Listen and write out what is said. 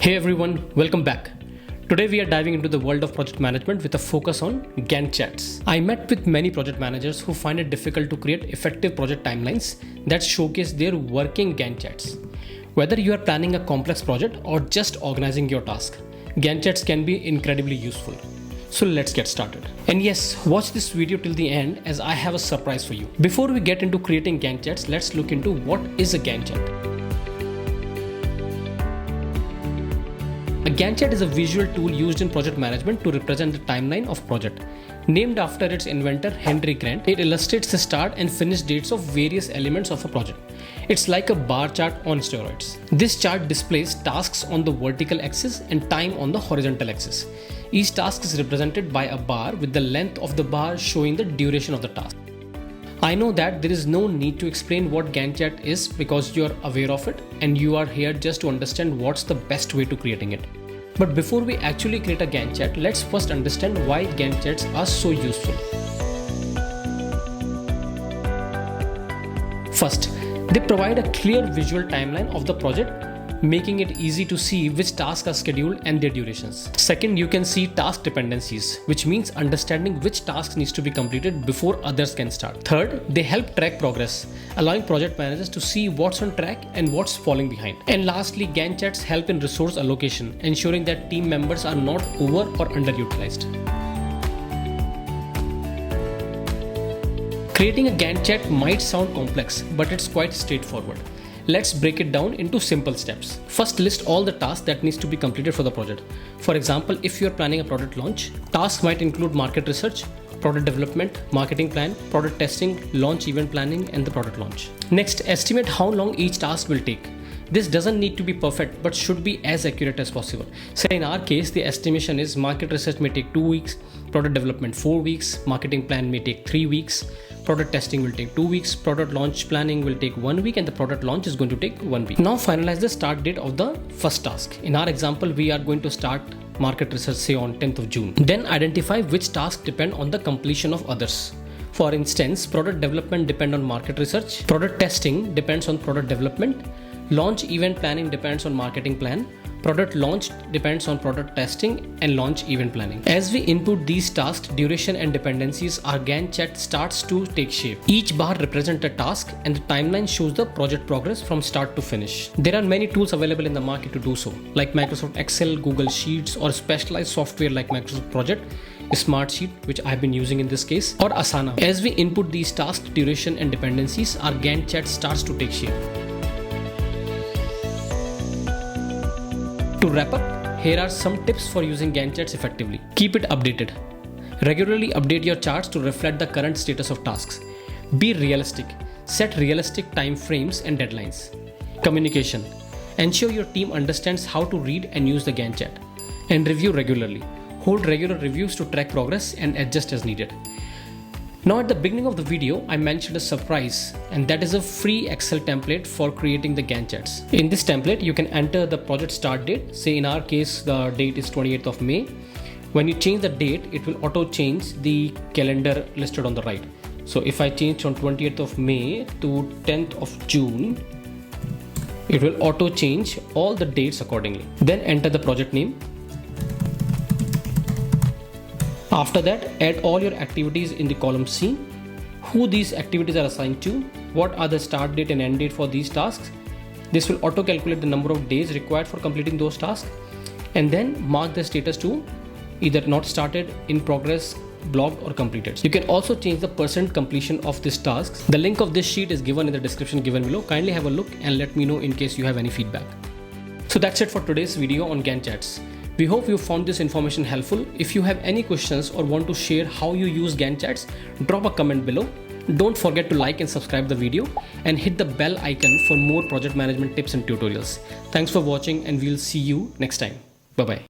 Hey everyone, welcome back. Today we are diving into the world of project management with a focus on Gantt charts. I met with many project managers who find it difficult to create effective project timelines that showcase their working Gantt charts. Whether you are planning a complex project or just organizing your task, Gantt charts can be incredibly useful. So let's get started. And yes, watch this video till the end as I have a surprise for you. Before we get into creating Gantt charts, let's look into what is a Gantt chart. A Gantt chart is a visual tool used in project management to represent the timeline of a project. Named after its inventor Henry Gantt, it illustrates the start and finish dates of various elements of a project. It's like a bar chart on steroids. This chart displays tasks on the vertical axis and time on the horizontal axis. Each task is represented by a bar with the length of the bar showing the duration of the task. I know that there is no need to explain what Gantt chart is because you are aware of it and you are here just to understand what's the best way to creating it. But before we actually create a Gantt chart, let's first understand why Gantt charts are so useful. First, they provide a clear visual timeline of the project, making it easy to see which tasks are scheduled and their durations. Second, you can see task dependencies, which means understanding which tasks needs to be completed before others can start. Third, they help track progress, allowing project managers to see what's on track and what's falling behind. And lastly, Gantt charts help in resource allocation, ensuring that team members are not over or underutilized. Creating a Gantt chart might sound complex, but it's quite straightforward. Let's break it down into simple steps. First, list all the tasks that needs to be completed for the project. For example, if you're planning a product launch, tasks might include market research, product development, marketing plan, product testing, launch event planning, and the product launch. Next, estimate how long each task will take. This doesn't need to be perfect, but should be as accurate as possible. Say in our case, the estimation is market research may take 2 weeks, product development 4 weeks, marketing plan may take 3 weeks, product testing will take 2 weeks, product launch planning will take 1 week, and the product launch is going to take 1 week. Now finalize the start date of the first task. In our example, we are going to start market research say on 10th of June. Then identify which tasks depend on the completion of others. For instance, product development depends on market research, product testing depends on product development, launch event planning depends on marketing plan, product launch depends on product testing, and launch event planning. As we input these tasks, duration and dependencies, our Gantt chart starts to take shape. Each bar represents a task and the timeline shows the project progress from start to finish. There are many tools available in the market to do so, like Microsoft Excel, Google Sheets, or specialized software like Microsoft Project, Smartsheet, which I've been using in this case, or Asana. As we input these tasks, duration and dependencies, our Gantt chart starts to take shape. To wrap up, here are some tips for using Gantt charts effectively. Keep it updated. Regularly update your charts to reflect the current status of tasks. Be realistic. Set realistic time frames and deadlines. Communication. Ensure your team understands how to read and use the Gantt chart. And review regularly. Hold regular reviews to track progress and adjust as needed. Now at the beginning of the video, I mentioned a surprise, and that is a free Excel template for creating the Gantt charts. In this template, you can enter the project start date. Say in our case, the date is 28th of May. When you change the date, it will auto change the calendar listed on the right. So if I change from 28th of May to 10th of June, it will auto change all the dates accordingly. Then enter the project name. After that, add all your activities in the column C, who these activities are assigned to, what are the start date and end date for these tasks. This will auto calculate the number of days required for completing those tasks, and then mark the status to either not started, in progress, blocked, or completed. You can also change the percent completion of these tasks. The link of this sheet is given in the description given below. Kindly have a look and let me know in case you have any feedback. So that's it for today's video on Gantt charts. We hope you found this information helpful. If you have any questions or want to share how you use Gantt charts, drop a comment below. Don't forget to like and subscribe the video and hit the bell icon for more project management tips and tutorials. Thanks for watching and we'll see you next time. Bye-bye.